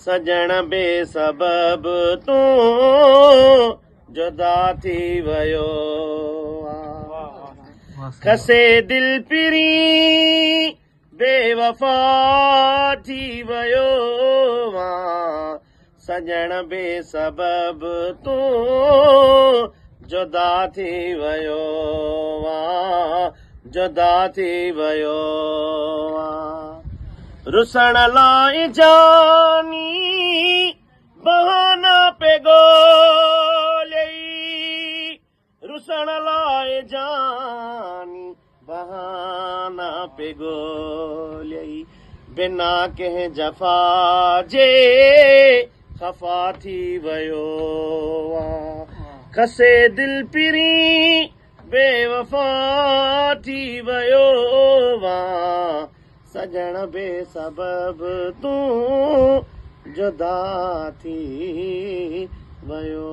सजण बेसबब तूं जुदा थी वियो कसे दिल पिरी बेवफा थी वियो सजण बेसबब तूं जुदा थी वियो जुदा थी वियो रुसण लाइ जानी बहाना पे ॻोल्ही रुसण लाइ जानी बहाना पे ॻोल्ही बिना कंहिं जफ़ा जे ख़फ़ा थी वियो कसे दिल पिरी बेवफ़ा थी वियो सजण बेसबब तूं जुदा थी वियो